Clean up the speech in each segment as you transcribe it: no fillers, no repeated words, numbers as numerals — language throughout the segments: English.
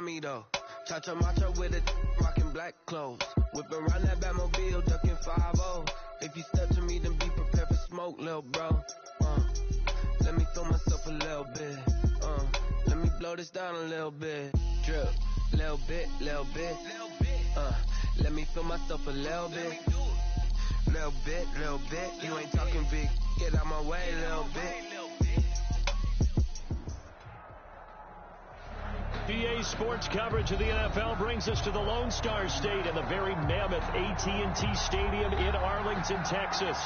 me though. Cha-cha matcha with it, rocking black clothes. Whipping around that Batmobile, ducking 5-0. If you step to me, then be prepared for smoke, lil' bro. Let me throw myself a little bit. Let me blow this down a little bit. Drip, little bit, little bit. Let me feel myself a little bit. Little bit, little bit. You ain't talking big. Get out my way, little bit. PA Sports coverage of the NFL brings us to the Lone Star State in the very mammoth AT&T Stadium in Arlington, Texas.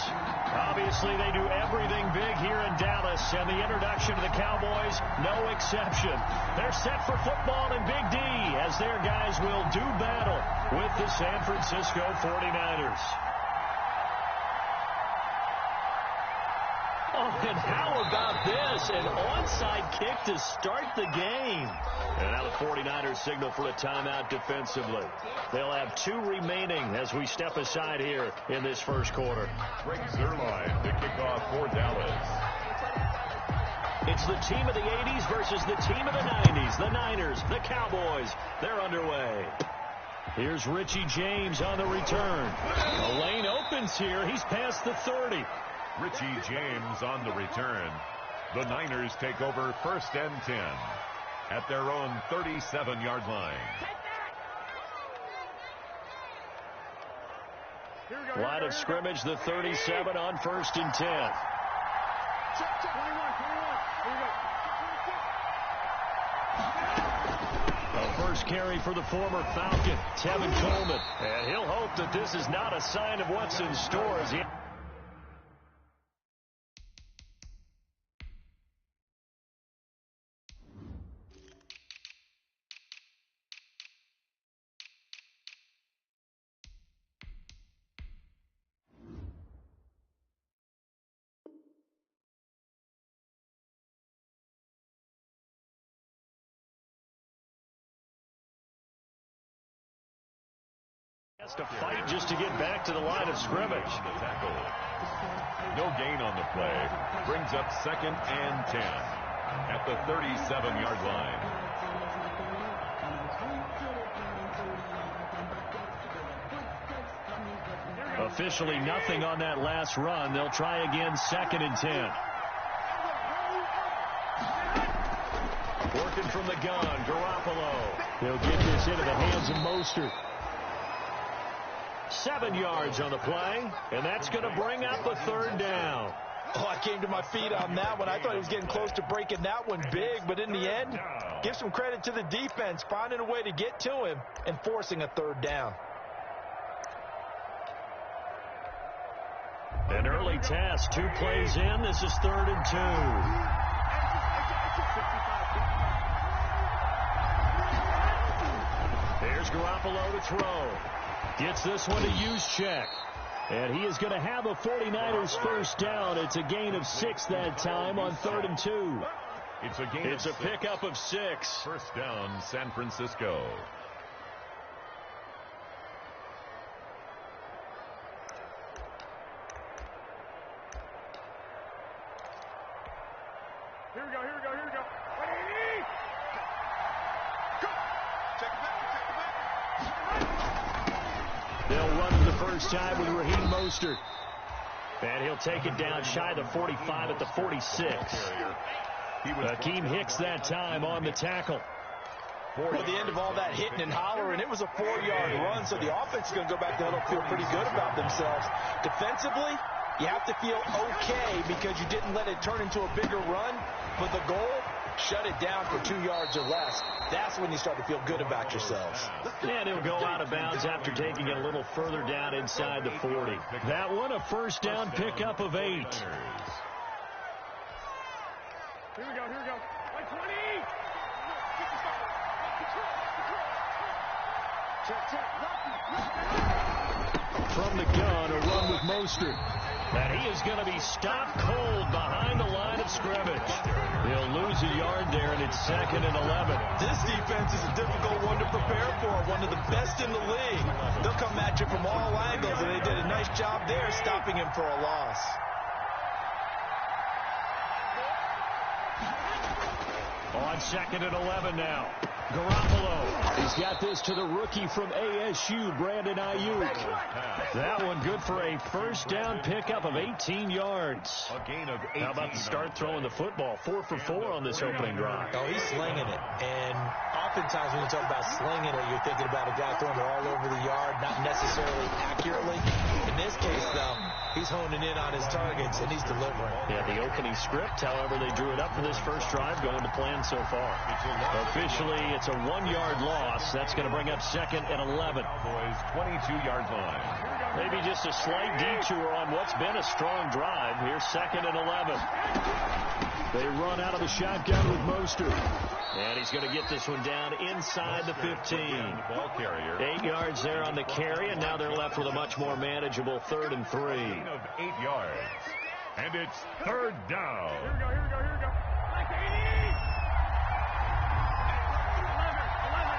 Obviously, they do everything big here in Dallas, and the introduction to the Cowboys, no exception. They're set for football in Big D as their guys will do battle with the San Francisco 49ers. Oh, and how about this? An onside kick to start the game. And now the 49ers signal for a timeout defensively. They'll have 2 remaining as we step aside here in this first quarter. Greg Zuerlein to kick off for Dallas. It's the team of the 80s versus the team of the 90s. The Niners, the Cowboys, they're underway. Here's Richie James on the return. The lane opens here. He's past the 30. Richie James on the return. The Niners take over 1st and 10 at their own 37-yard line. Line of scrimmage, the 37 on 1st and 10. The first carry for the former Falcon, Tevin Coleman. And he'll hope that this is not a sign of what's in store as he... has to fight just to get back to the line of scrimmage. No gain on the play. Brings up 2nd and 10 at the 37-yard line. Officially nothing on that last run. They'll try again 2nd and 10. Working from the gun, Garoppolo. He'll get this into the hands of Mostert. 7 yards on the play, and that's going to bring up a 3rd down. Oh, I came to my feet on that one. I thought he was getting close to breaking that one big, but in the end, give some credit to the defense, finding a way to get to him and forcing a 3rd down. An early test, 2 plays in. This is 3rd and 2. There's Garoppolo to throw. Gets this one to Juszczyk. And he is going to have a 49ers first down. It's a gain of 6 that time on 3rd and 2. It's a pickup of 6. First down, San Francisco. Here we go. They'll run for the first time with Raheem Mostert. And he'll take it down shy of the 45 at the 46. Akeem Hicks that time on the tackle. At the end of all that hitting and hollering, it was a 4-yard run, so the offense is going to go back to huddle, feel pretty good about themselves. Defensively, you have to feel okay because you didn't let it turn into a bigger run, but the goal, shut it down for 2 yards or less. That's when you start to feel good about yourselves. And he'll go out of bounds after taking it a little further down inside the 40. That one, a first down pickup of 8. Here we go. 20. From the gun, a run with Mostert. And he is going to be stopped cold behind the line of scrimmage. He'll lose a yard there, and it's 2nd and 11. This defense is a difficult one to prepare for, one of the best in the league. They'll come at you from all angles, and they did a nice job there stopping him for a loss. On 2nd and 11 now. Garoppolo. He's got this to the rookie from ASU, Brandon Ayuk. That one good for a first down pickup of 18 yards. A gain of 18. How about the start throwing the football? 4 for 4 on this opening drive. Oh, he's slinging it. And oftentimes when you talk about slinging it, you're thinking about a guy throwing it all over the yard, not necessarily accurately. In this case, though, he's honing in on his targets, and he's delivering. Yeah, the opening script, however, they drew it up for this first drive, going to plan so far. Officially, it's a 1-yard loss. That's going to bring up 2nd and 11. Cowboys 22-yard line. Maybe just a slight detour on what's been a strong drive. Here's 2nd and 11. They run out of the shotgun with Mostert. And he's going to get this one down inside the 15. Ball carrier. 8 yards there on the carry, and now they're left with a much more manageable 3rd and 3. Gain of 8 yards. And it's 3rd down. Here we go, here we go, here we go. Like 80! 11.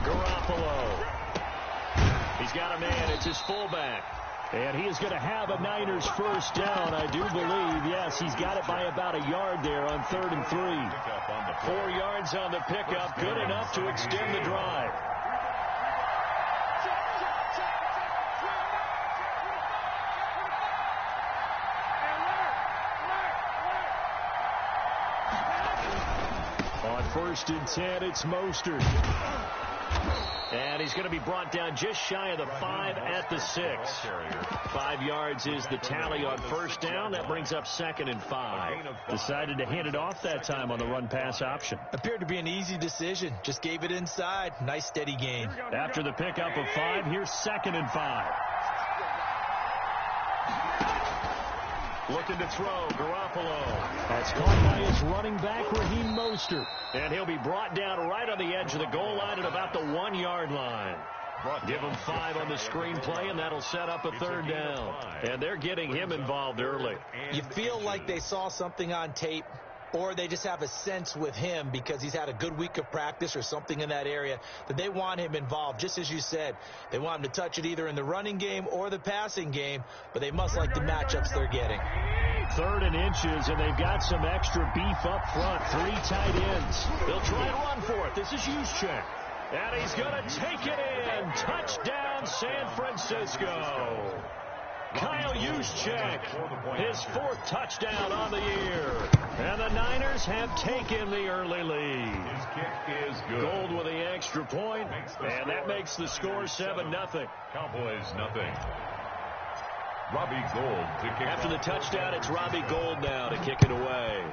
Garoppolo. He's got a man. It's his fullback. And he is going to have a Niners first down, I do believe. Yes, he's got it by about a yard there on 3rd and 3. 4 yards on the pickup. Good enough to extend the drive. On 1st and 10, it's Mostert. And he's going to be brought down just shy of the 5 at the 6. 5 yards is the tally on first down. That brings up 2nd and 5. Decided to hand it off that time on the run-pass option. Appeared to be an easy decision. Just gave it inside. Nice, steady gain. After the pickup of 5, here's 2nd and 5. Looking to throw, Garoppolo. That's caught by his running back, Raheem Mostert. And he'll be brought down right on the edge of the goal line at about the 1-yard line. Give him 5 on the screenplay, and that'll set up a 3rd down. And they're getting him involved early. You feel like they saw something on tape, or they just have a sense with him because he's had a good week of practice or something in that area that they want him involved. Just as you said, they want him to touch it either in the running game or the passing game, but they must like the matchups they're getting. 3rd and inches, and they've got some extra beef up front. 3 tight ends. They'll try and run for it. This is Juszczyk. And he's going to take it in. Touchdown, San Francisco. Kyle Juszczyk, his 4th touchdown on the year. And the Niners have taken the early lead. His kick is good. Gold with the extra point, and that makes the score 7-0. Cowboys nothing. Robbie Gould to kick. After the touchdown, it's Robbie Gould now to kick it away.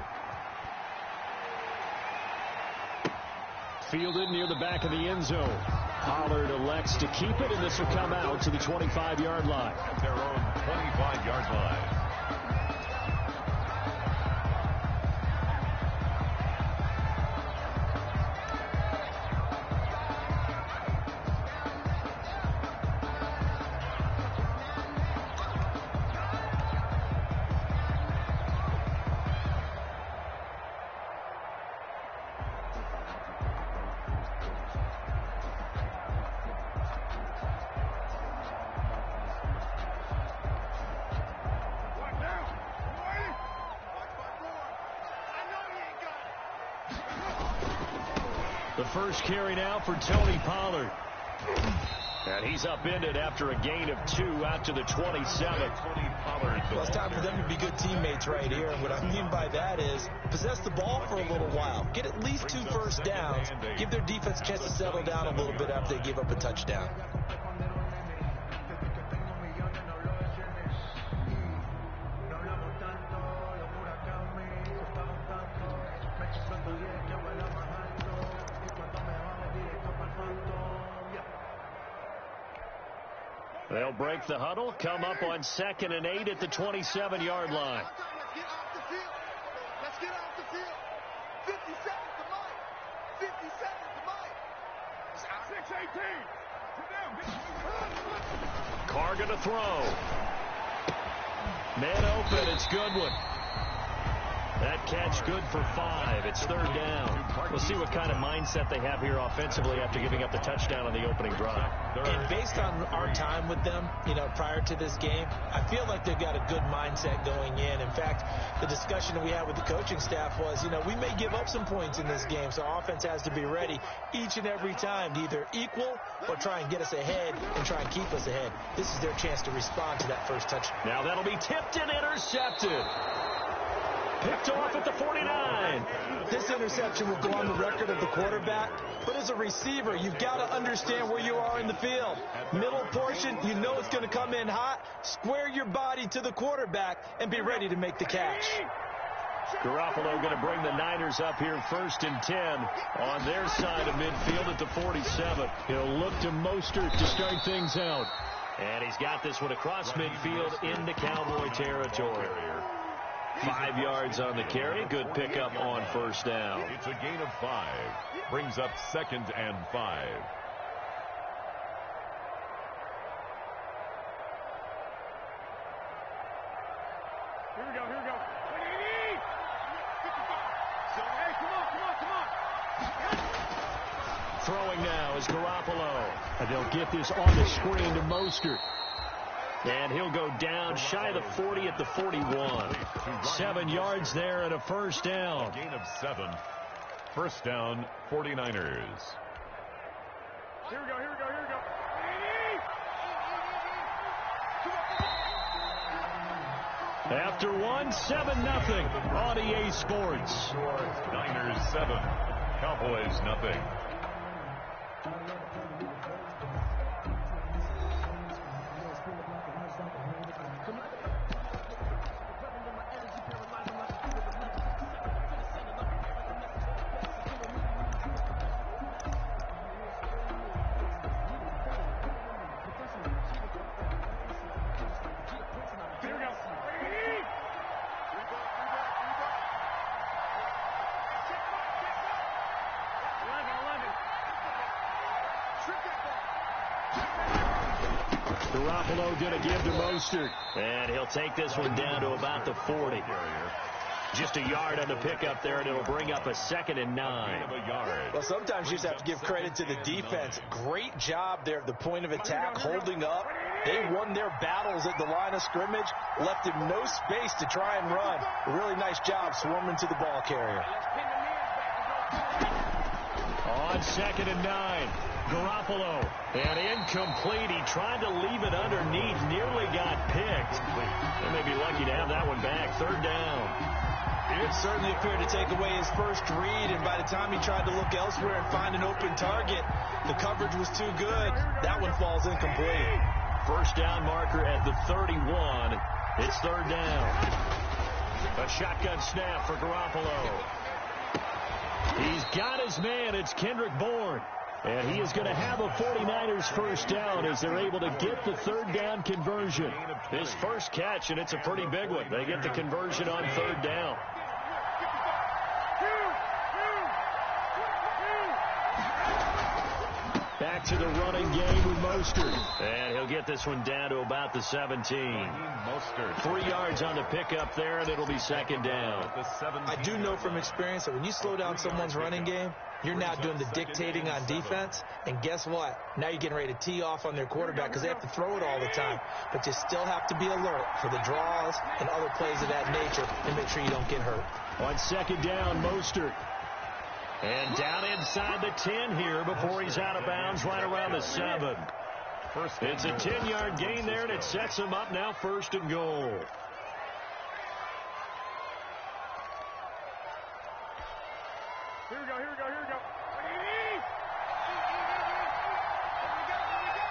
Fielded near the back of the end zone. Pollard elects to keep it, and this will come out to the 25-yard line. At their own 25-yard line. The first carry now for Tony Pollard. And he's upended after a gain of 2 out to the 27. Well, it's time for them to be good teammates right here. And what I mean by that is possess the ball for a little while. Get at least 2 first downs. Give their defense a chance to settle down a little bit after they give up a touchdown. They'll break the huddle, come up on 2nd and 8 at the 27-yard line. Let's get off the field. 50 seconds to Mike. 50 seconds to Mike. 6-18. Carr going to throw. Man open, it's Goodwin. That catch good for 5. It's third down. We'll see what kind of mindset they have here offensively after giving up the touchdown on the opening drive. And based on our time with them, prior to this game, I feel like they've got a good mindset going in. In fact, the discussion we had with the coaching staff was, we may give up some points in this game, so our offense has to be ready each and every time to either equal or try and get us ahead and try and keep us ahead. This is their chance to respond to that first touchdown. Now that'll be tipped and intercepted. Picked off at the 49. This interception will go on the record of the quarterback, but as a receiver, you've got to understand where you are in the field. Middle portion, you know it's going to come in hot. Square your body to the quarterback and be ready to make the catch. Garoppolo going to bring the Niners up here 1st and 10 on their side of midfield at the 47. He'll look to Mostert to start things out. And he's got this one across midfield into Cowboy territory. 5 yards on the carry. Good pickup on first down. It's a gain of 5. Brings up 2nd and 5. Here we go, here we go. Hey, come on. Throwing now is Garoppolo. And they'll get this on the screen to Mostert. And he'll go down shy of the 40 at the 41. 7 yards there and a first down. A gain of 7. First down, 49ers. Here we go, here we go, here we go. After 1, 7-0 on EA Sports. Niners 7, Cowboys nothing. Garoppolo going to give to Mostert. And he'll take this one down to about the 40. Just a yard on the pickup there, and it'll bring up a 2nd and 9. Well, sometimes you just have to give credit to the defense. Great job there at the point of attack, holding up. They won their battles at the line of scrimmage, left him no space to try and run. A really nice job swarming to the ball carrier. On 2nd and 9. Garoppolo, and incomplete. He tried to leave it underneath, nearly got picked. They may be lucky to have that one back. 3rd down. It certainly appeared to take away his first read, and by the time he tried to look elsewhere and find an open target, the coverage was too good. That one falls incomplete. First down marker at the 31. It's 3rd down. A shotgun snap for Garoppolo. He's got his man. It's Kendrick Bourne. And he is going to have a 49ers first down as they're able to get the 3rd down conversion. His first catch, and it's a pretty big one. They get the conversion on 3rd down. Back to the running game with Mostert. And he'll get this one down to about the 17. Mostert. 3 yards on the pickup there, and it'll be 2nd down. I do know from experience that when you slow down someone's running game, you're now doing the dictating on defense. And guess what? Now you're getting ready to tee off on their quarterback because they have to throw it all the time. But you still have to be alert for the draws and other plays of that nature and make sure you don't get hurt. On 2nd down, Mostert. And down inside the 10 here before he's out of bounds right around the 7. It's a 10-yard gain there, and it sets him up now 1st and goal. Here we go, here we go, here we go.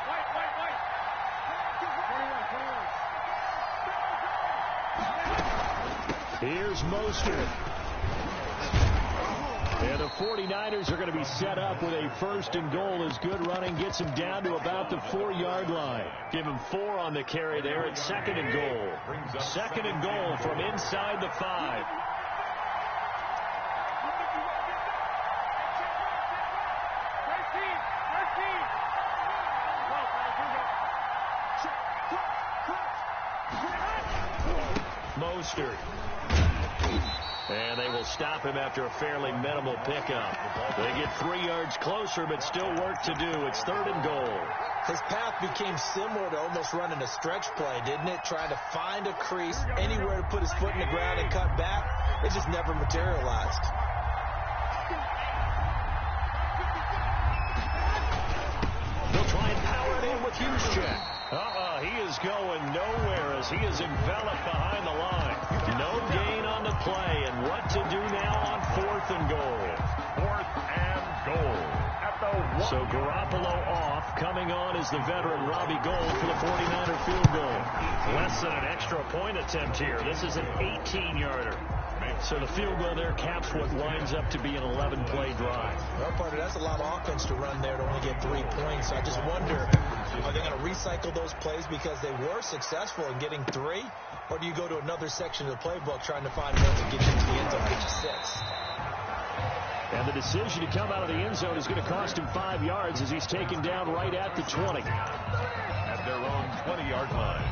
Wait, 21. Here's Mostert. And the 49ers are going to be set up with a 1st and goal as good running gets him down to about the 4-yard line. Give him 4 on the carry there at 2nd and goal. 2nd and goal from inside the 5. Mostert. And they will stop him after a fairly minimal pickup. They get 3 yards closer, but still work to do. It's 3rd and goal. His path became similar to almost running a stretch play, didn't it? Trying to find a crease, anywhere to put his foot in the ground and cut back. It just never materialized. They'll try and power it in with Juszczyk. He is going nowhere as he is enveloped behind the line. No gain on the play, and what to do now on 4th and goal. 4th and goal at the 1. So Garoppolo off. Coming on is the veteran Robbie Gould for the 49er field goal. Less than an extra point attempt here. This is an 18-yarder. So the field goal there caps what winds up to be an 11-play drive. Well, partner, that's a lot of offense to run there to only get 3 points. So I just wonder, are they going to recycle those plays because they were successful in getting 3? Or do you go to another section of the playbook trying to find ones that get you to the end zone, get you 6? And the decision to come out of the end zone is going to cost him 5 yards as he's taken down right at the 20. At their own 20-yard line.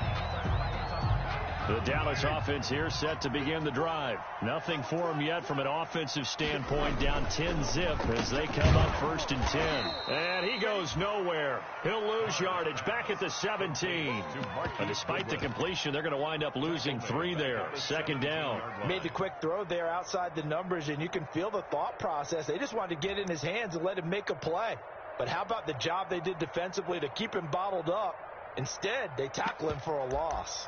The Dallas offense here set to begin the drive. Nothing for them yet from an offensive standpoint, down 10-zip as they come up 1st and 10. And he goes nowhere. He'll lose yardage back at the 17. But despite the completion, they're going to wind up losing 3 there. 2nd down. Made the quick throw there outside the numbers, and you can feel the thought process. They just wanted to get in his hands and let him make a play. But how about the job they did defensively to keep him bottled up? Instead, they tackle him for a loss.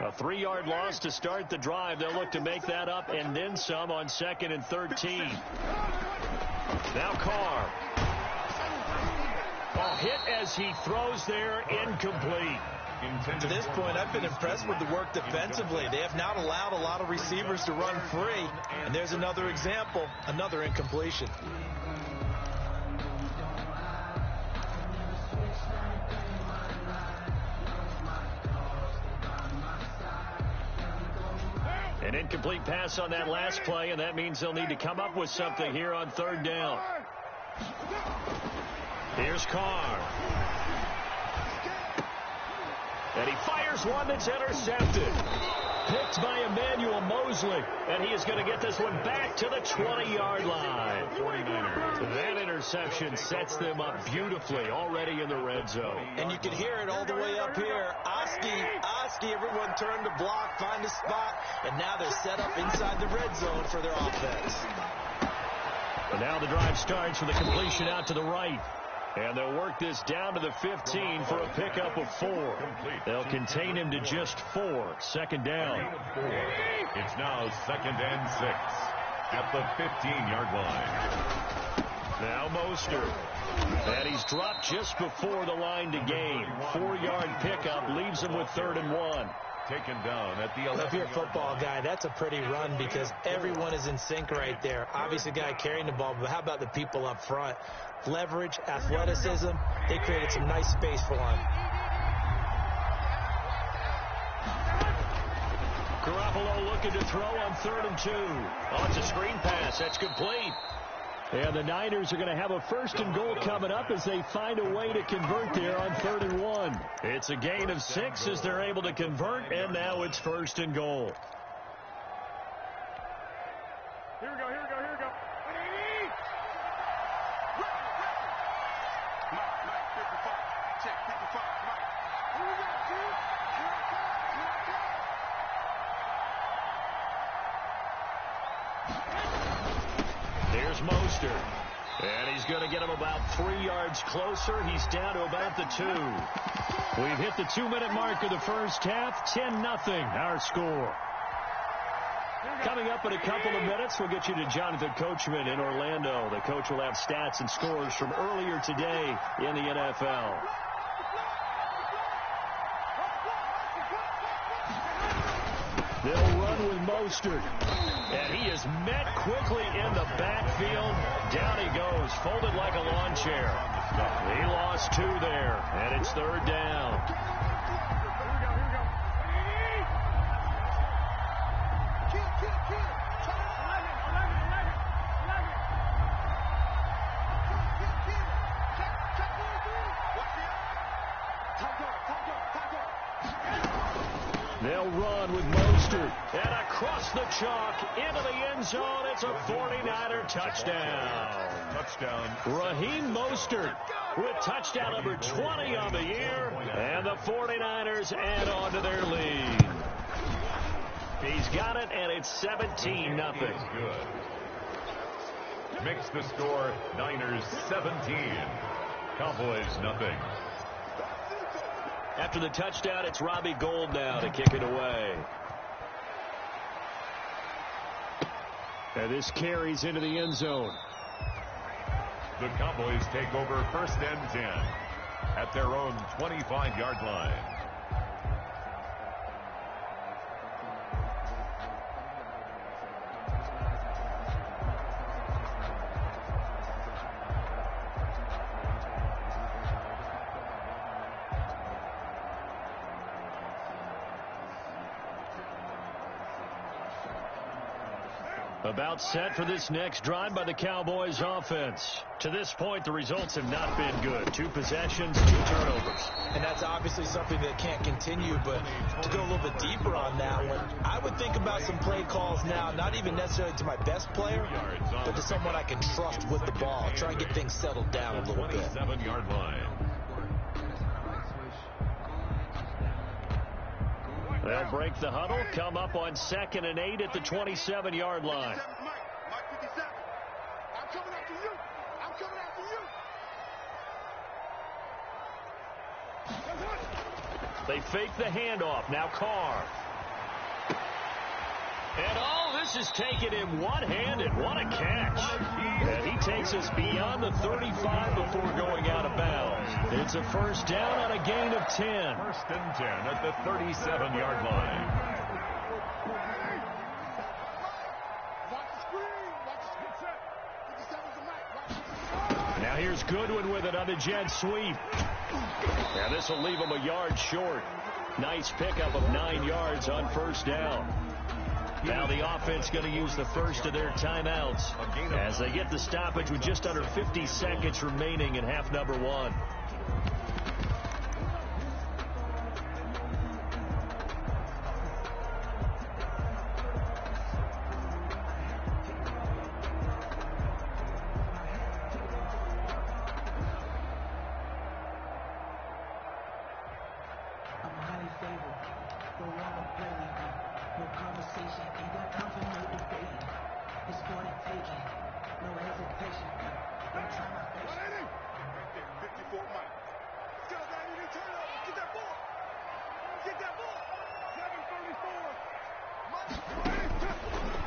A 3-yard loss to start the drive. They'll look to make that up and then some on 2nd and 13. Now Carr. Hit as he throws there, incomplete. To this point, I've been impressed with the work defensively. They have not allowed a lot of receivers to run free. And there's another example, another incompletion. An incomplete pass on that last play, and that means they'll need to come up with something here on 3rd down. Here's Carr. And he fires one that's intercepted. Picked by Emmanuel Mosley, and he is going to get this one back to the 20-yard line. 49ers. That interception sets them up beautifully already in the red zone. And you can hear it all the way up here. Oski, everyone turned to block, find a spot, and now they're set up inside the red zone for their offense. But now the drive starts with a completion out to the right. And they'll work this down to the 15 for a pickup of 4. They'll contain him to just 4. 2nd down. It's now 2nd and 6 at the 15-yard line. Now Mostert. And he's dropped just before the line to gain. 4-yard pickup leaves him with 3rd and 1. Taken down at the 11. If you're a football guy, that's a pretty run because everyone is in sync right there. Obviously, the guy carrying the ball, but how about the people up front? Leverage, athleticism, they created some nice space for him. Garoppolo looking to throw on 3rd and 2. Oh, it's a screen pass. That's complete. And the Niners are going to have a 1st and goal coming up as they find a way to convert there on 3rd and 1. It's a gain of 6 as they're able to convert, and now it's 1st and goal. Here we go. Here's Mostert. And he's going to get him about 3 yards closer. He's down to about the 2. We've hit the 2-minute mark of the first half. 10-0 our score. Coming up in a couple of minutes, we'll get you to Jonathan Coachman in Orlando. The coach will have stats and scores from earlier today in the NFL. They'll run with Mostert. And he is met quickly in the backfield. Down he goes, folded like a lawn chair. He lost 2 there, and it's 3rd down. They'll run with Mostert. And across the chalk into the end zone. It's a 49er touchdown. Touchdown. Raheem Mostert with touchdown number 20 on the year. And the 49ers add on to their lead. He's got it, and it's 17-0. Good. Makes the score Niners 17. Cowboys nothing. After the touchdown, it's Robbie Gould now to kick it away. And this carries into the end zone. The Cowboys take over 1st and 10 at their own 25-yard line. About set for this next drive by the Cowboys offense. To this point, the results have not been good. 2 possessions, 2 turnovers. And that's obviously something that can't continue, but to go a little bit deeper on that one, I would think about some play calls now, not even necessarily to my best player, but to someone I can trust with the ball. Try and get things settled down a little bit. 27-yard line. They'll break the huddle, come up on 2nd and 8 at the 27-yard line. Mike 57. I'm coming after you. I'm coming after you. They fake the handoff. Now Carr. And this is taken in one-handed. What a catch. And he takes us beyond the 35 before going out of bounds. It's a 1st down on a gain of 10. 1st and 10 at the 37-yard line. Now here's Goodwin with it on the jet sweep. Now this will leave him a yard short. Nice pickup of 9 yards on 1st down. Now the offense going to use the first of their timeouts as they get the stoppage with just under 50 seconds remaining in half number 1.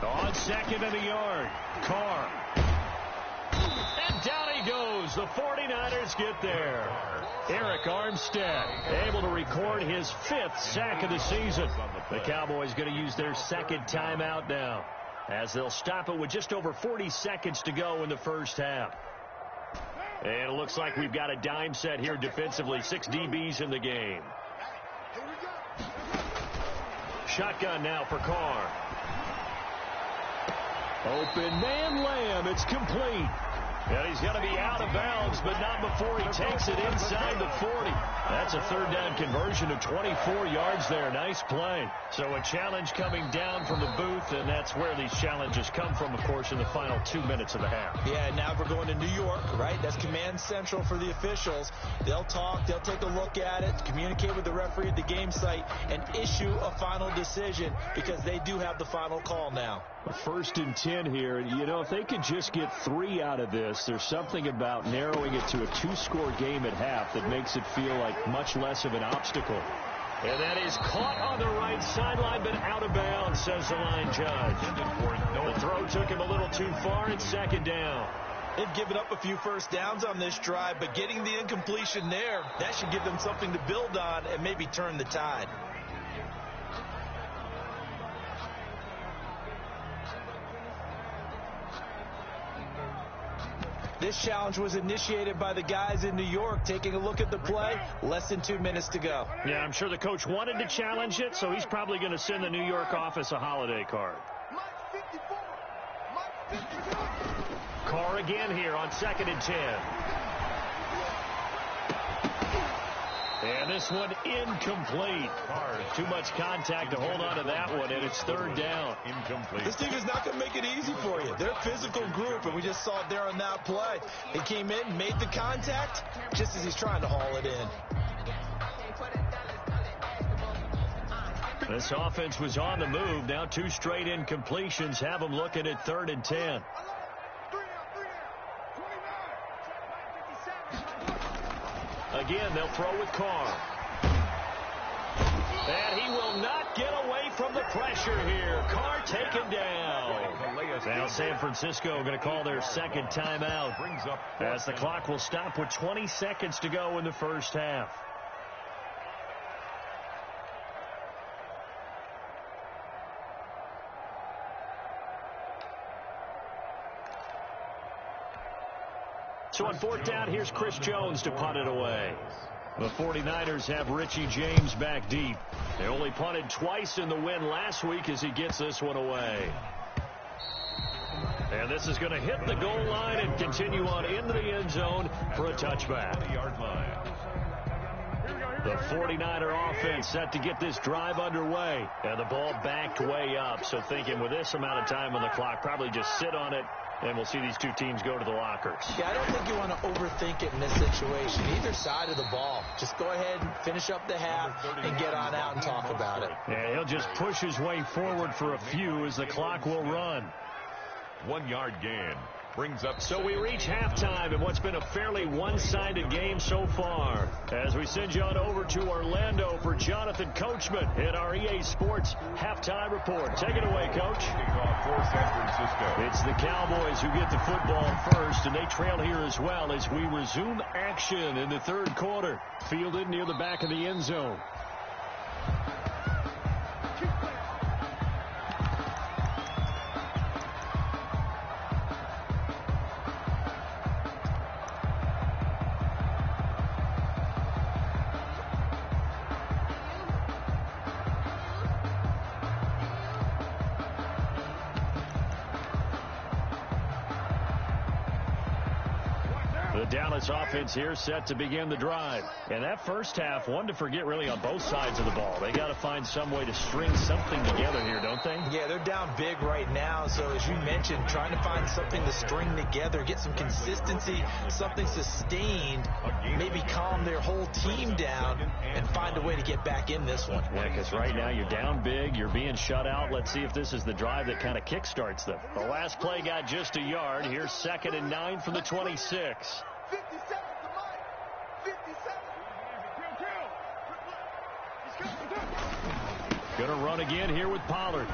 On 2nd and a yard, Carr. And down he goes. The 49ers get there. Eric Armstead able to record his 5th sack of the season. The Cowboys going to use their 2nd timeout now, as they'll stop it with just over 40 seconds to go in the 1st half. And it looks like we've got a dime set here defensively. 6 DBs in the game. Shotgun now for Carr. Open man Lamb. It's complete. And he's going to be out of bounds, but not before he takes it inside the 40. That's a 3rd down conversion of 24 yards there. Nice play. So a challenge coming down from the booth, and that's where these challenges come from, of course, in the final 2 minutes of the half. Yeah, now we're going to New York, right? That's command central for the officials. They'll talk, they'll take a look at it, communicate with the referee at the game site, and issue a final decision because they do have the final call now. 1st and 10 here. You know, if they could just get 3 out of this, there's something about narrowing it to a 2-score game at half that makes it feel like much less of an obstacle. And that is caught on the right sideline, but out of bounds, says the line judge. The throw took him a little too far. It's 2nd down. They've given up a few 1st downs on this drive, but getting the incompletion there, that should give them something to build on and maybe turn the tide. This challenge was initiated by the guys in New York. Taking a look at the play, less than 2 minutes to go. Yeah, I'm sure the coach wanted to challenge it, so he's probably going to send the New York office a holiday card. Carr again here on 2nd and 10. And this one incomplete. Too much contact to hold on to that one, and it's third down. Incomplete. This team is not going to make it easy for you. They're a physical group, and we just saw it there on that play. He came in, made the contact, just as he's trying to haul it in. This offense was on the move. Now 2 straight incompletions have them looking at 3rd and 10. Again, they'll throw with Carr. And he will not get away from the pressure here. Carr taken down. Now San Francisco going to call their second timeout as the clock will stop with 20 seconds to go in the first half. So on 4th down, here's Chris Jones to punt it away. The 49ers have Richie James back deep. They only punted twice in the win last week as he gets this one away. And this is going to hit the goal line and continue on into the end zone for a touchback. The 49er offense set to get this drive underway. And the ball backed way up. So thinking with this amount of time on the clock, probably just sit on it. And we'll see these 2 teams go to the lockers. Yeah, I don't think you want to overthink it in this situation. Either side of the ball. Just go ahead and finish up the half and get on out and talk about it. Yeah, he'll just push his way forward for a few as the clock will run. 1-yard gain. Brings up. So we reach halftime in what's been a fairly one-sided game so far. As we send you on over to Orlando for Jonathan Coachman in our EA Sports halftime report. Take it away, Coach. For San Francisco. It's the Cowboys who get the football first, and they trail here as well as we resume action in the 3rd quarter. Fielded near the back of the end zone. Dallas offense here set to begin the drive. And that first half, one to forget really on both sides of the ball. They got to find some way to string something together here, don't they? Yeah, they're down big right now. So as you mentioned, trying to find something to string together, get some consistency, something sustained, maybe calm their whole team down and find a way to get back in this one. Yeah, because right now you're down big, you're being shut out. Let's see if this is the drive that kind of kickstarts them. The last play got just a yard. Here's 2nd and 9 from the 26. 50 seconds to Mike. 50 seconds. Gonna run again here with Pollard.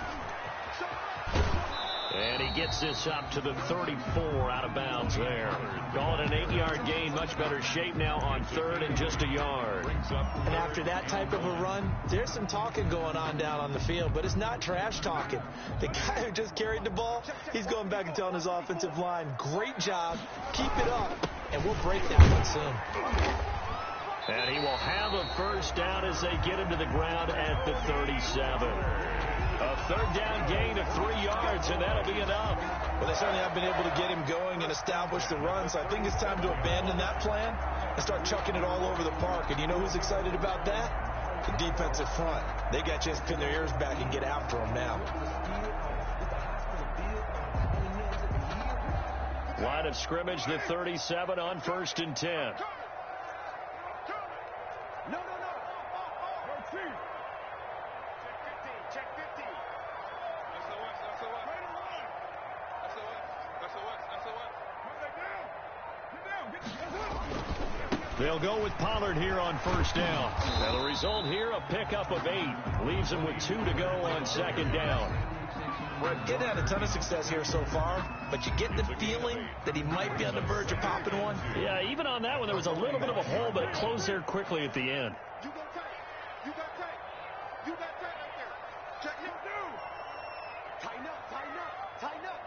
And he gets this up to the 34 out of bounds there. Call it an 8-yard gain. Much better shape now on 3rd and just a yard. And after that type of a run, there's some talking going on down on the field, but it's not trash talking. The guy who just carried the ball, he's going back and telling his offensive line, great job, keep it up, and we'll break that one soon. And he will have a first down as they get him to the ground at the 37. A 3rd down gain of 3 yards, and that'll be enough. Well, they certainly have been able to get him going and establish the run, so I think it's time to abandon that plan and start chucking it all over the park. And you know who's excited about that? The defensive front. They got a chance to pin their ears back and get after him now. Line of scrimmage, the 37 on 1st and 10. They'll go with Pollard here on 1st down. Now the result here, a pickup of 8. Leaves them with 2 to go on 2nd down. Brett getting had a ton of success here so far, but you get the feeling that he might be on the verge of popping one. Yeah, even on that one, there was a little bit of a hole, but it closed there quickly at the end. You got tight. You got tight. You got tight right there. Check him, dude. Tighten up, tighten up, tighten up.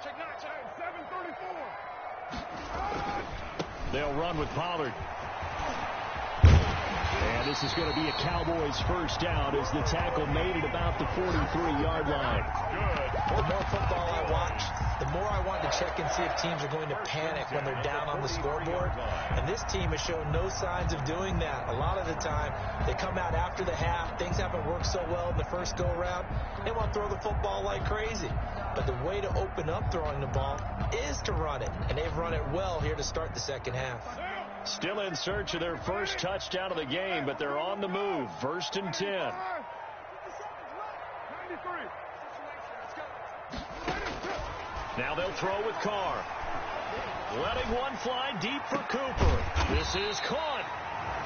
Check 9, check 734. They'll run with Pollard. And this is going to be a Cowboys first down as the tackle made it about the 43-yard line. The more football I watch, the more I want to check and see if teams are going to panic when they're down on the scoreboard. And this team has shown no signs of doing that. A lot of the time, they come out after the half. Things haven't worked so well in the first go-around. They want to throw the football like crazy. But the way to open up throwing the ball is to run it. And they've run it well here to start the second half. Still in search of their first touchdown of the game, but they're on the move. 1st and 10. 93. Now they'll throw with Carr. Letting one fly deep for Cooper. This is caught.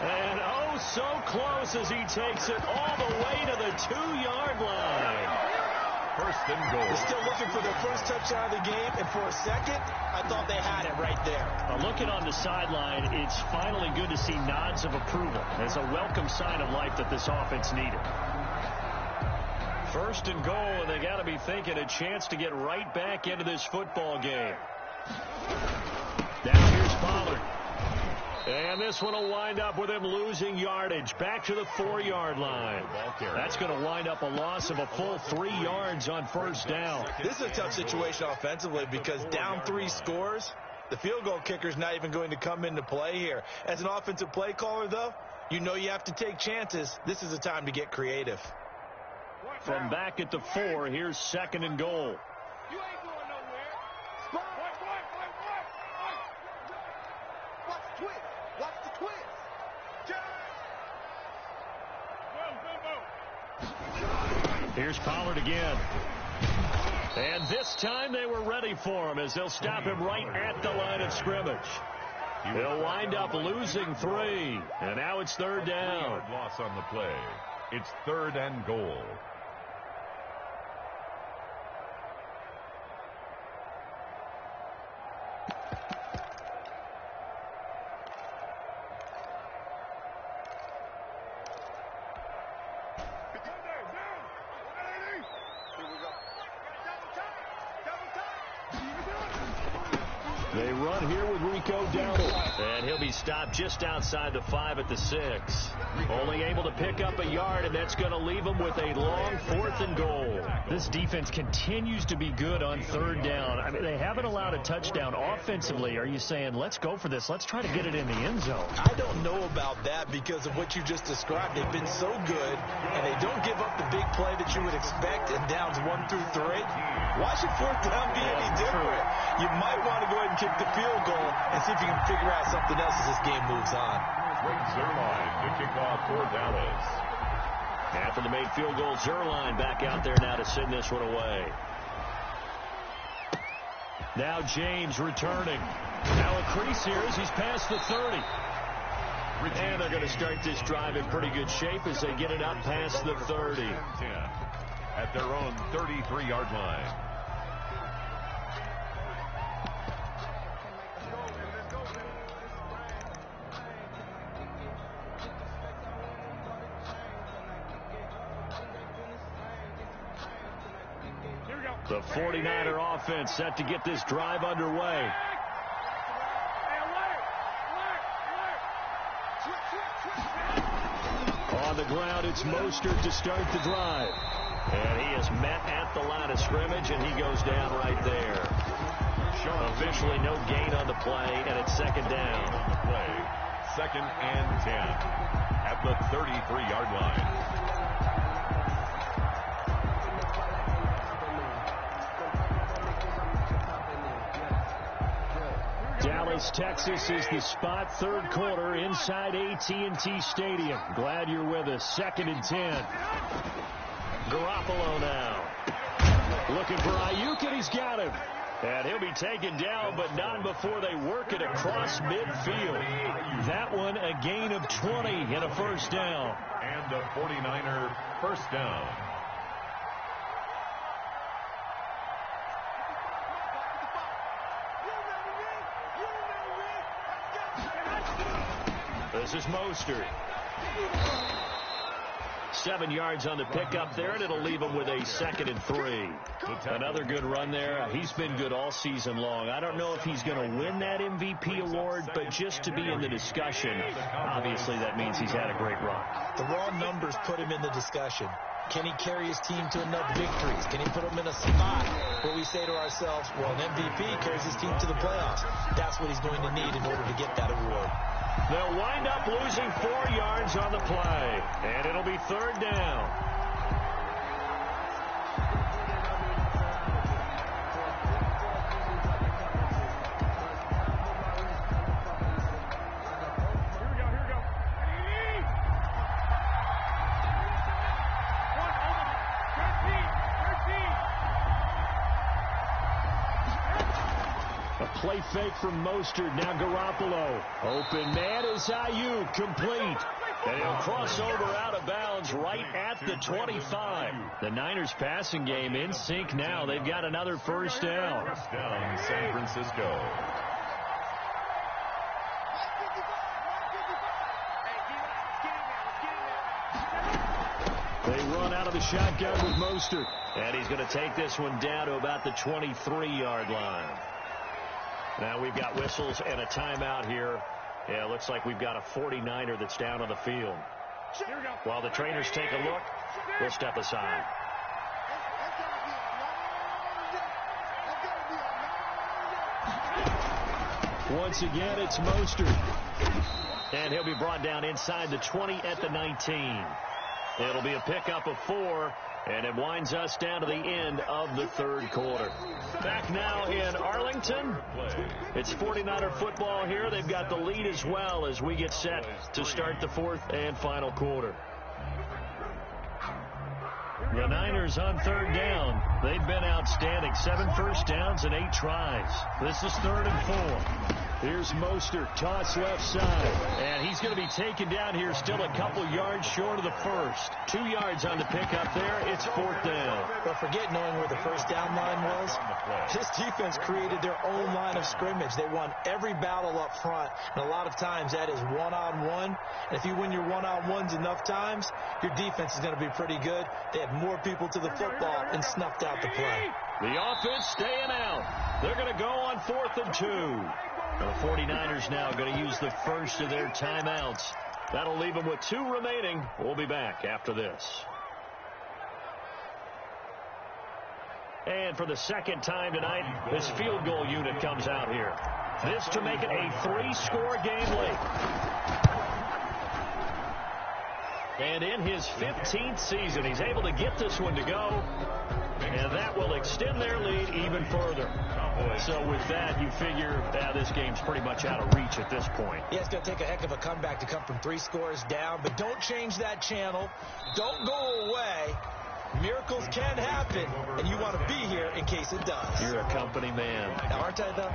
And oh, so close as he takes it all the way to the 2-yard line. 1st and goal. They're still looking for their first touchdown of the game, and for a second, I thought they had it right there. Looking on the sideline, it's finally good to see nods of approval. It's a welcome sign of life that this offense needed. 1st and goal, and they got to be thinking a chance to get right back into this football game. Now here's Pollard. And this one will wind up with him losing yardage back to the 4-yard line. That's going to wind up a loss of a full 3 yards on 1st down. This is a tough situation offensively because down 3 scores, the field goal kicker's not even going to come into play here. As an offensive play caller, though, you know you have to take chances. This is a time to get creative. From back at the 4, here's 2nd and goal. You ain't going nowhere. Spot. Watch the twist. Watch the twist. Here's Pollard again. And this time they were ready for him as they'll stop him right at the line of scrimmage. They'll wind up losing 3. And now it's 3rd down. Loss on the play. It's 3rd and goal. They run here with Rico down. And he'll be stopped just outside the 5 at the 6. Only able to pick up a yard, and that's going to leave him with a long 4th and goal. This defense continues to be good on 3rd down. I mean, they haven't allowed a touchdown offensively. Are you saying, let's go for this? Let's try to get it in the end zone. I don't know about that because of what you just described. They've been so good, and they don't give up the big play that you would expect in downs 1 through 3. Why should 4th down be any different? You might want to go ahead and kick the field goal and see if you can figure out something else as this game moves on. Great Zerline to kick off for Dallas. After the made field goal, Zerline back out there now to send this one away. Now James returning. Now a crease here as he's past the 30. And they're going to start this drive in pretty good shape as they get it up past the 30. 10 at their own 33-yard line. The 49er offense set to get this drive underway. On the ground, it's Mostert to start the drive. And he is met at the line of scrimmage, and he goes down right there. Officially no gain on the play, and it's 2nd down. On the play, 2nd and 10 at the 33-yard line. Dallas, Texas is the spot. 3rd quarter inside AT&T Stadium. Glad you're with us. 2nd and 10. Garoppolo now. Looking for Ayuk, and he's got him. And he'll be taken down, but not before they work it across midfield. That one a gain of 20 and a 1st down. And a 49er 1st down. This is Mostert. 7 yards on the pickup there, and it'll leave him with a 2nd and 3. Another good run there. He's been good all season long. I don't know if he's going to win that MVP award, but just to be in the discussion, obviously that means he's had a great run. The raw numbers put him in the discussion. Can he carry his team to enough victories? Can he put them in a spot where we say to ourselves, well, an MVP carries his team to the playoffs. That's what he's going to need in order to get that award. They'll wind up losing 4 yards on the play, and it'll be 3rd down. Play fake from Mostert. Now Garoppolo. Open man is Ayuk. Complete. And he'll cross over out of bounds right at the 25. The Niners passing game in sync now. They've got another first down. First down, San Francisco. They run out of the shotgun with Mostert. And he's going to take this one down to about the 23-yard line. Now we've got whistles and a timeout here. Yeah, it looks like we've got a 49er that's down on the field. While the trainers take a look, we'll step aside. Once again, it's Mostert. And he'll be brought down inside the 20 at the 19. It'll be a pickup of 4. And it winds us down to the end of the 3rd quarter. Back now in Arlington. It's 49er football here. They've got the lead as well as we get set to start the 4th and final quarter. The Niners on 3rd down. They've been outstanding. 7 first downs and 8 tries. This is 3rd and 4. Here's Mostert, toss left side. And he's going to be taken down here still a couple yards short of the first. 2 yards on the pickup there. It's 4th down. But forget knowing where the first down line was. This defense created their own line of scrimmage. They won every battle up front. And a lot of times that is one-on-one. And if you win your one-on-ones enough times, your defense is going to be pretty good. They had more people to the football and snuffed out the play. The offense staying out. They're going to go on 4th and 2. The 49ers now going to use the first of their timeouts. That'll leave them with 2 remaining. We'll be back after this. And for the second time tonight, this field goal unit comes out here. This to make it a 3-score game late. And in his 15th season, he's able to get this one to go. And that will extend their lead even further. So with that, you figure this game's pretty much out of reach at this point. Yeah, it's going to take a heck of a comeback to come from 3 scores down. But don't change that channel. Don't go away. Miracles can happen, and you want to be here in case it does. You're a company man. Aren't I, though?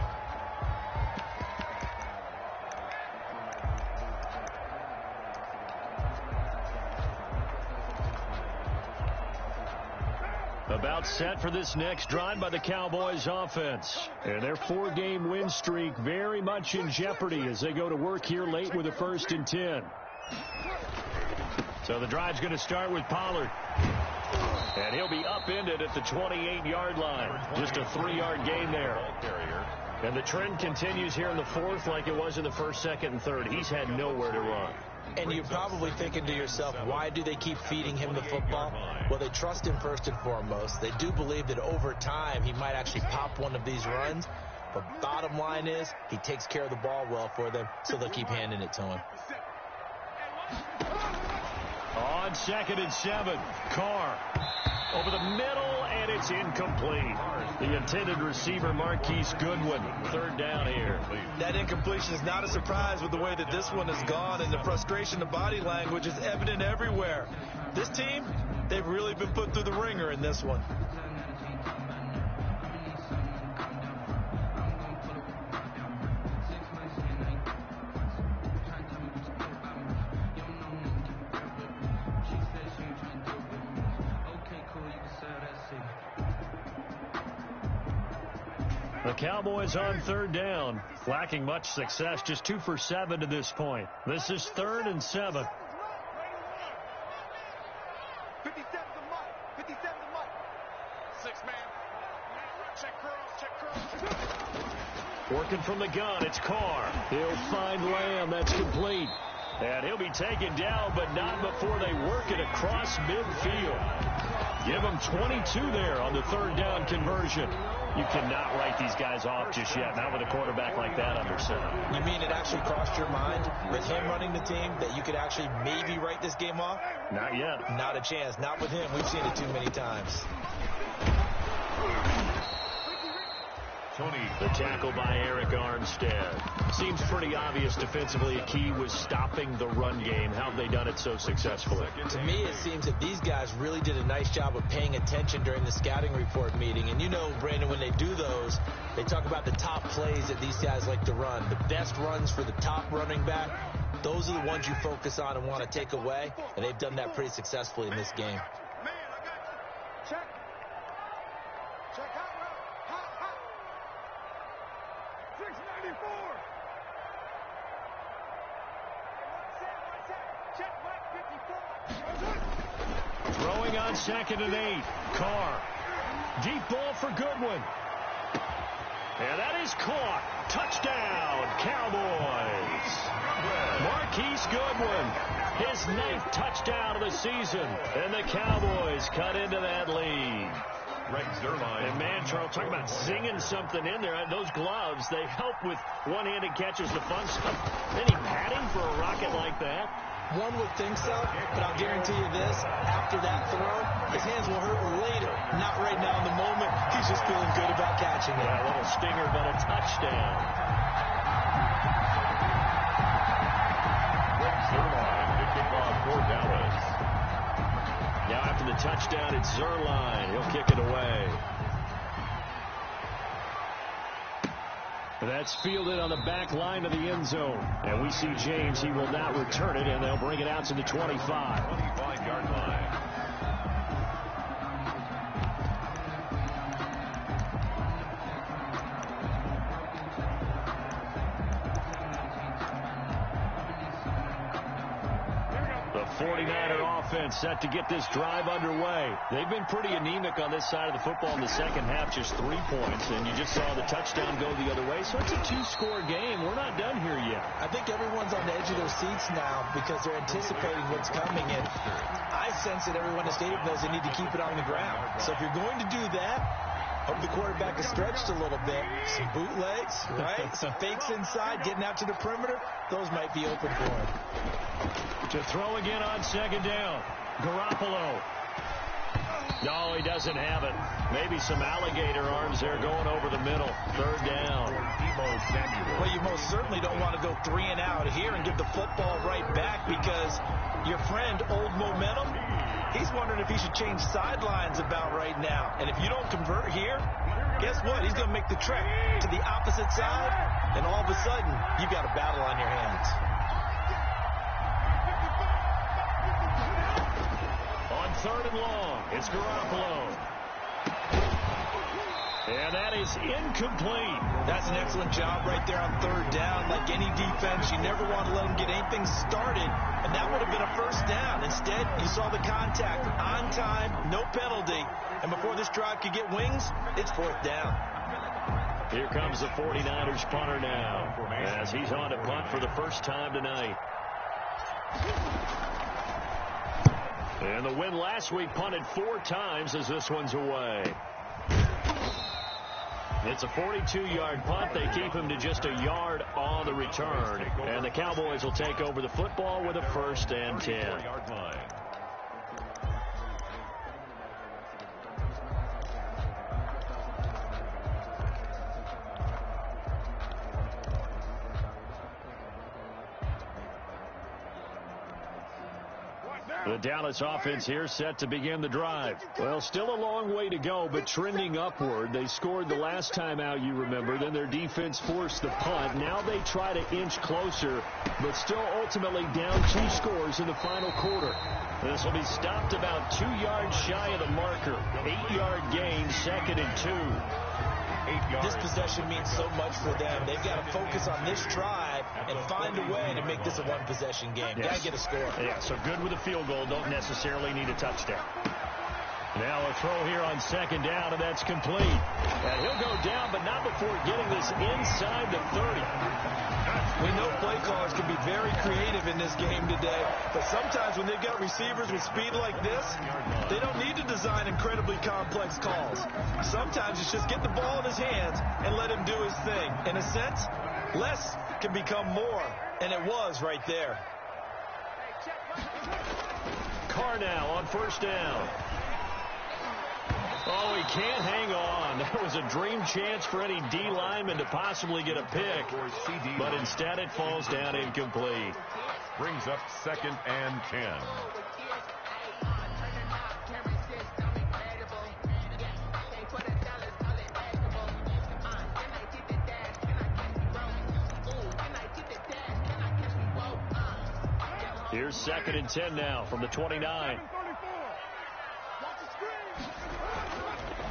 About set for this next drive by the Cowboys offense. And their 4-game win streak very much in jeopardy as they go to work here late with a 1st and 10. So the drive's going to start with Pollard. And he'll be upended at the 28-yard line. Just a 3-yard gain there. And the trend continues here in the 4th like it was in the 1st, 2nd, and 3rd. He's had nowhere to run. And you're probably thinking to yourself, why do they keep feeding him the football? Well, they trust him first and foremost. They do believe that over time he might actually pop one of these runs. But bottom line is he takes care of the ball well for them, so they'll keep handing it to him. On 2nd and 7, Carr over the middle, and it's incomplete. The intended receiver, Marquise Goodwin, 3rd down here. That incompletion is not a surprise with the way that this one has gone, and the frustration of body language is evident everywhere. This team, they've really been put through the ringer in this one. The Cowboys on 3rd down, lacking much success, just 2 for 7 to this point. This is 3rd and 7. 6 man. Check curl. Working from the gun, it's Carr. He'll find Lamb. That's complete. And he'll be taken down, but not before they work it across midfield. Give him 22 there on the third down conversion. You cannot write these guys off just yet, not with a quarterback like that under center. You mean it actually crossed your mind with him running the team that you could actually maybe write this game off? Not yet. Not a chance. Not with him. We've seen it too many times. Tony. The tackle by Eric Armstead. Seems pretty obvious defensively. A key was stopping the run game. How have they done it so successfully? To me, it seems that these guys really did a nice job of paying attention during the scouting report meeting. And you know, Brandon, when they do those, they talk about the top plays that these guys like to run. The best runs for the top running back. Those are the ones you focus on and want to take away. And they've done that pretty successfully in this game. Man, I got you. Check. Check hot route. Hot, hot. 694. Check Mike 54. Throwing on 2nd and 8. Carr. Deep ball for Goodwin. And that is caught. Touchdown, Cowboys. Marquise Goodwin, his 9th touchdown of the season. And the Cowboys cut into that lead. And man, Charles, talking about zinging something in there. Those gloves, they help with one-handed catches, the fun stuff. Any padding for a rocket like that? One would think so, but I'll guarantee you this. After that throw, his hands will hurt later. Not right now in the moment. He's just feeling good about catching it. Yeah, a little stinger, but a touchdown. Zerline to kick off for Dallas. Now after the touchdown, it's Zerline. He'll kick it away. That's fielded on the back line of the end zone. And we see James. He will not return it, and they'll bring it out to the 25. 25-yard line. The 49er offense set to get this drive underway. They've been pretty anemic on this side of the football in the second half, just 3 points, and you just saw the touchdown go the other way. So it's a 2-score game. We're not done here yet. I think everyone's on the edge of their seats now because they're anticipating what's coming, and I sense that everyone in the stadium knows they need to keep it on the ground. So if you're going to do that, hope the quarterback is stretched a little bit. Some bootlegs, right? Some fakes inside, getting out to the perimeter. Those might be open for him. To throw again on 2nd down. Garoppolo. No, he doesn't have it. Maybe some alligator arms there going over the middle. 3rd down. Well, you most certainly don't want to go 3 and out here and give the football right back because your friend, Old Momentum, he's wondering if he should change sidelines about right now. And if you don't convert here, guess what? He's going to make the trek to the opposite side, and all of a sudden, you've got a battle on your hands. On 3rd and long, it's Garoppolo. And that is incomplete. That's an excellent job right there on 3rd down. Like any defense, you never want to let them get anything started, and that would have been a 1st down. Instead, you saw the contact on time, no penalty, and before this drive could get wings, it's 4th down. Here comes the 49ers punter now, as he's on to punt for the first time tonight. And the win last week punted 4 times as this one's away. It's a 42-yard punt. They keep him to just a yard on the return. And the Cowboys will take over the football with a 1st and 10. The Dallas offense here set to begin the drive. Well, still a long way to go, but trending upward. They scored the last time out, you remember. Then their defense forced the punt. Now they try to inch closer, but still ultimately down 2 scores in the final quarter. This will be stopped about 2 yards shy of the marker. 8-yard gain, 2nd and 2. This possession means so much for them. They've got to focus on this drive and find a way to make this a 1-possession game. Yes. Got to get a score. Yeah, so good with a field goal. Don't necessarily need a touchdown. Now a throw here on second down, and that's complete. And he'll go down, but not before getting this inside the 30. We know play callers can be very creative in this game today, but sometimes when they've got receivers with speed like this, they don't need to design incredibly complex calls. Sometimes it's just get the ball in his hands and let him do his thing. In a sense, less can become more, and it was right there. Carr now on first down. Oh, he can't hang on. That was a dream chance for any D lineman to possibly get a pick, but instead it falls down incomplete. Brings up 2nd and 10. Here's 2nd and 10 now from the 29.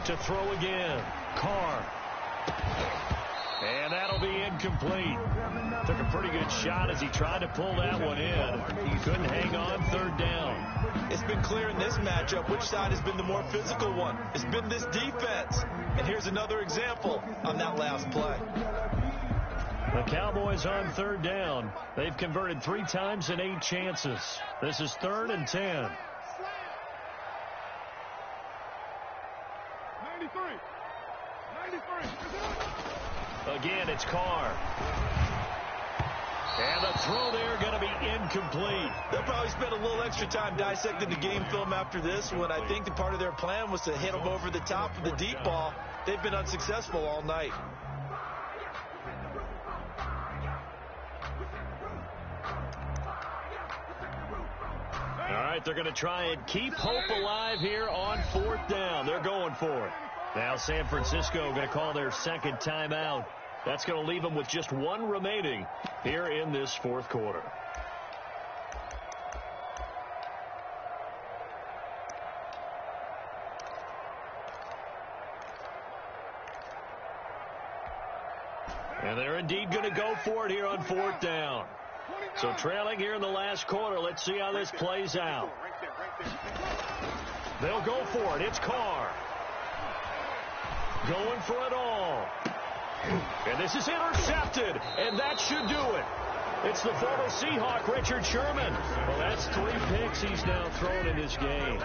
To throw again. Carr. And that'll be incomplete. Took a pretty good shot as he tried to pull that one in. He couldn't hang on, 3rd down. It's been clear in this matchup which side has been the more physical one. It's been this defense. And here's another example on that last play. The Cowboys on 3rd down. They've converted 3 times in 8 chances. This is 3rd and 10. 93. Again, it's Carr. And the throw there going to be incomplete. They'll probably spend a little extra time dissecting the game film after this one. I think the part of their plan was to hit them over the top of the deep ball. They've been unsuccessful all night. All right, they're going to try and keep hope alive here on 4th down. They're going for it. Now San Francisco going to call their 2nd timeout. That's going to leave them with just 1 remaining here in this 4th quarter. And they're indeed going to go for it here on 4th down. So trailing here in the last quarter. Let's see how this plays out. They'll go for it. It's Carr. Going for it all. And this is intercepted. And that should do it. It's the former Seahawk, Richard Sherman. Well, that's 3 picks he's now thrown in this game.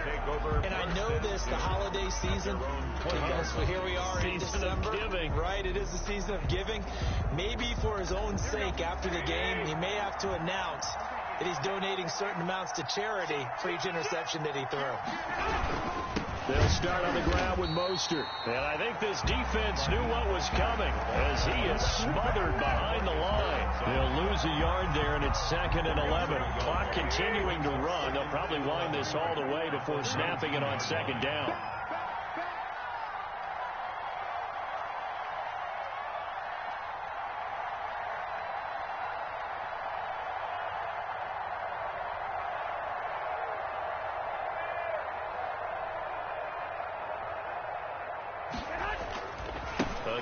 And I know this, the holiday season, because here we are in December. Of giving. Right, it is the season of giving. Maybe for his own sake after the game, he may have to announce that he's donating certain amounts to charity for each interception that he threw. They'll start on the ground with Mostert. And I think this defense knew what was coming as he is smothered behind the line. They'll lose a yard there, and it's 2nd and 11. Clock continuing to run. They'll probably wind this all the way before snapping it on 2nd down.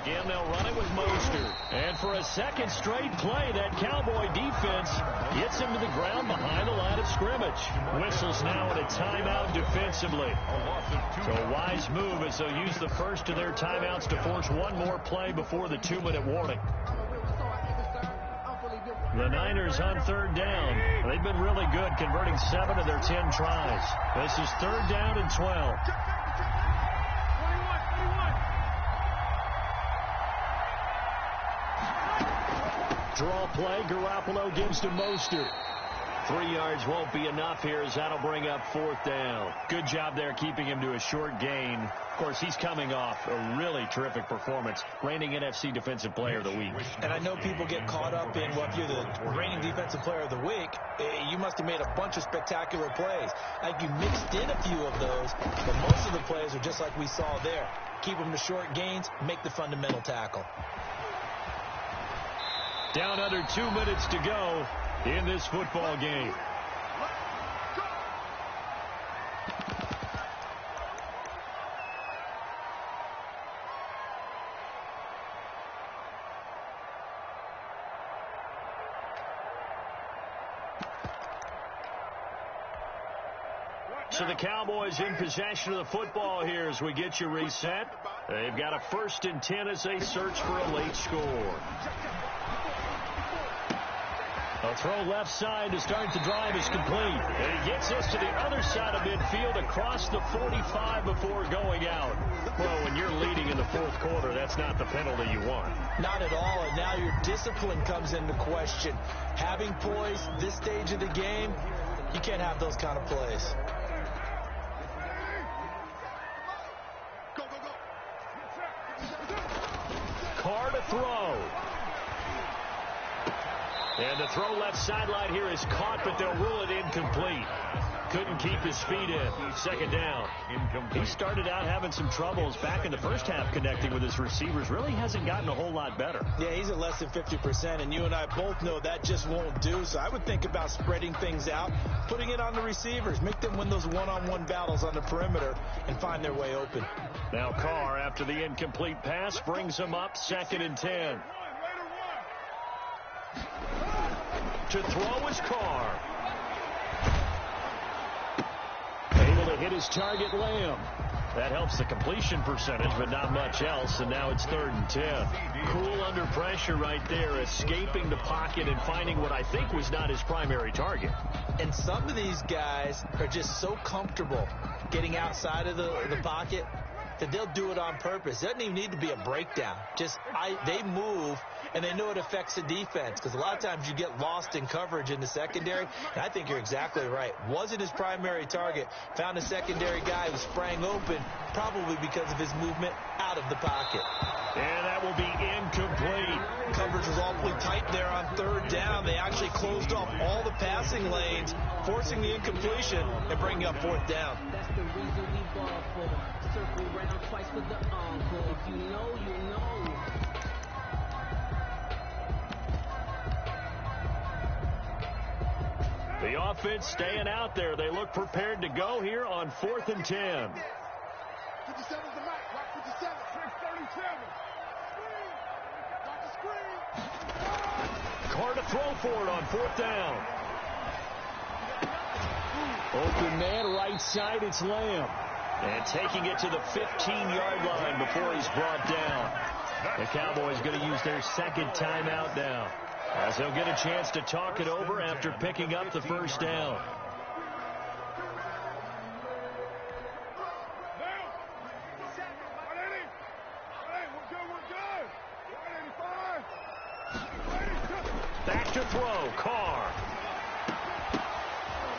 Again, they'll run it with Mostert. And for a 2nd straight play, that Cowboy defense gets him to the ground behind the line of scrimmage. Whistles now at a timeout defensively. So a wise move as they'll use the first of their timeouts to force 1 more play before the 2-minute warning. The Niners on 3rd down. They've been really good, converting 7 of their 10 tries. This is 3rd down and 12. Draw play, Garoppolo gives to Mostert. 3 yards won't be enough here as that'll bring up 4th down. Good job there keeping him to a short gain. Of course, he's coming off a really terrific performance, reigning NFC Defensive Player of the Week. And I know people get caught up in, well, if you're the reigning Defensive Player of the Week, you must have made a bunch of spectacular plays. Like you mixed in a few of those, but most of the plays are just like we saw there. Keep them to short gains, make the fundamental tackle. Down under 2 minutes to go in this football game. So the Cowboys in possession of the football here as we get you reset. They've got a 1st and 10 as they search for a late score. A throw left side to start the drive is complete. And he gets us to the other side of midfield across the 45 before going out. Well, when you're leading in the 4th quarter, that's not the penalty you want. Not at all, and now your discipline comes into question. Having poise this stage of the game, you can't have those kind of plays. Carr to throw. And the throw left sideline here is caught, but they'll rule it incomplete. Couldn't keep his feet in. 2nd down. He started out having some troubles back in the first half connecting with his receivers. Really hasn't gotten a whole lot better. Yeah, he's at less than 50%, and you and I both know that just won't do. So I would think about spreading things out, putting it on the receivers, make them win those one-on-one battles on the perimeter, and find their way open. Now Carr, after the incomplete pass, brings him up 2nd and 10. To throw is Carr. Able to hit his target, Lamb. That helps the completion percentage, but not much else, and now it's 3rd and 10. Cool under pressure right there, escaping the pocket and finding what I think was not his primary target. And some of these guys are just so comfortable getting outside of the pocket that they'll do it on purpose. It doesn't even need to be a breakdown. They move, and they know it affects the defense, because a lot of times you get lost in coverage in the secondary, and I think you're exactly right. Wasn't his primary target. Found a secondary guy who sprang open, probably because of his movement out of the pocket. And that will be incomplete. Coverage was awfully tight there on 3rd down. They actually closed off all the passing lanes, forcing the incompletion and bringing up 4th down. That's the reason we ball for them. Circle round twice for the encore. If you know, you know. The offense staying out there. They look prepared to go here on 4th and 10. 57's the mic. Rock 57. 637. Watch the screen. Carr to throw for it on 4th down. Open man, right side, it's Lamb. And taking it to the 15-yard line before he's brought down. The Cowboys going to use their 2nd timeout now, as they'll get a chance to talk it over after picking up the 1st down. Back to throw, Carr.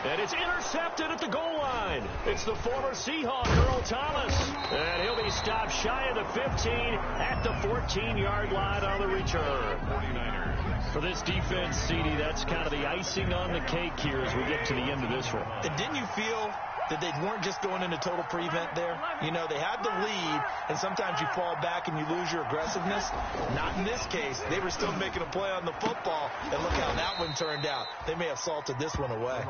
And it's intercepted at the goal line. It's the former Seahawk, Earl Thomas. And he'll be stopped shy of the 15 at the 14-yard line on the return. 49ers. For this defense, CD, that's kind of the icing on the cake here as we get to the end of this one. And didn't you feel that they weren't just going into total prevent there? You know, they had the lead, and sometimes you fall back and you lose your aggressiveness. Not in this case. They were still making a play on the football, and look how that one turned out. They may have salted this one away.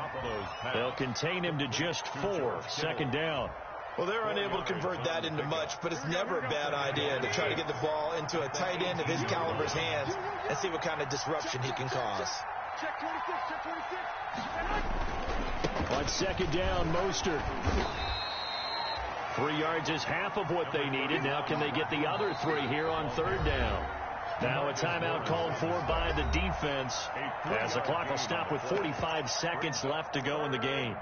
They'll contain him to just 4. 2nd down. Well, they're unable to convert that into much, but it's never a bad idea to try to get the ball into a tight end of his caliber's hands and see what kind of disruption he can cause. Check 26. Check 26. On 2nd down, Mostert. 3 yards is half of what they needed. Now can they get the other 3 here on 3rd down? Now a timeout called for by the defense, as the clock will stop with 45 seconds left to go in the game.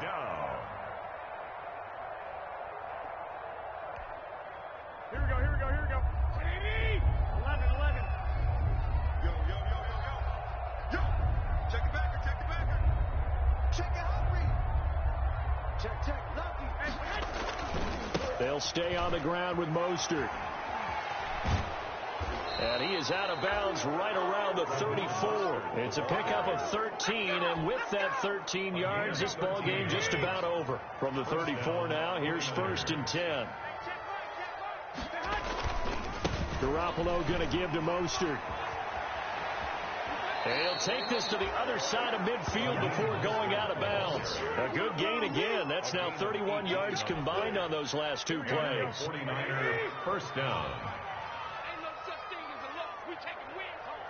Here we go. 11. Yo. Check it backer. Check it Humphrey. Check. Lucky. They'll stay on the ground with Mostert. And he is out of bounds right around the 34. It's a pickup of 13, and with that 13 yards, this ball game just about over. From the 34 now, here's 1st and 10. Garoppolo going to give to Mostert. And he'll take this to the other side of midfield before going out of bounds. A good gain again. That's now 31 yards combined on those last 2 plays. 49er 1st down. Ain't no such thing as a loss. We taking wins home.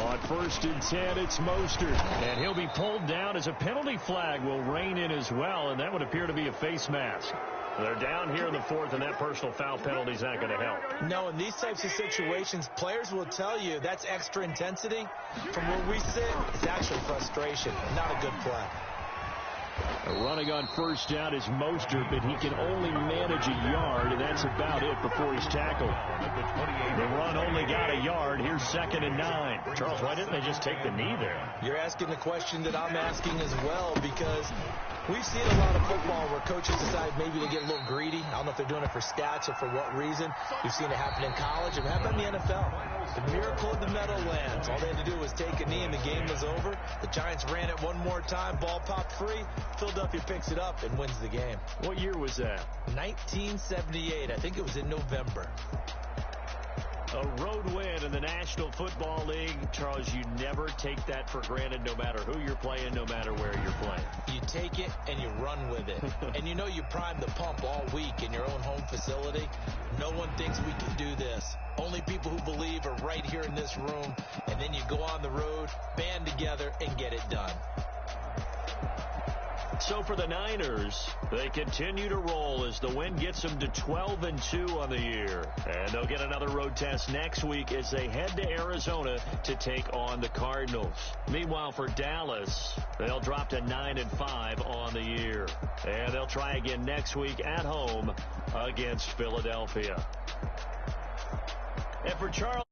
On 1st and 10, it's Mostert. And he'll be pulled down as a penalty flag will rein in as well, and that would appear to be a face mask. They're down here in the 4th, and that personal foul penalty is not going to help. No, in these types of situations, players will tell you that's extra intensity. From where we sit, it's actually frustration, not a good play. Running on 1st down is Mostert, but he can only manage a yard, and that's about it before he's tackled. The run only got a yard. Here's 2nd and 9. Charles, why didn't they just take the knee there? You're asking the question that I'm asking as well, because we've seen a lot of football where coaches decide maybe to get a little greedy. I don't know if they're doing it for stats or for what reason. We've seen it happen in college and happen in the NFL. The miracle of the Meadowlands. All they had to do was take a knee and the game was over. The Giants ran it one more time. Ball popped free. Philadelphia picks it up and wins the game. What year was that? 1978. I think it was in November. A road win in the National Football League. Charles, you never take that for granted, no matter who you're playing, no matter where you're playing. You take it and you run with it. And you know you prime the pump all week in your own home facility. No one thinks we can do this. Only people who believe are right here in this room. And then you go on the road, band together, and get it done. So for the Niners, they continue to roll as the win gets them to 12-2 on the year. And they'll get another road test next week as they head to Arizona to take on the Cardinals. Meanwhile, for Dallas, they'll drop to 9-5 on the year. And they'll try again next week at home against Philadelphia. And for Charles...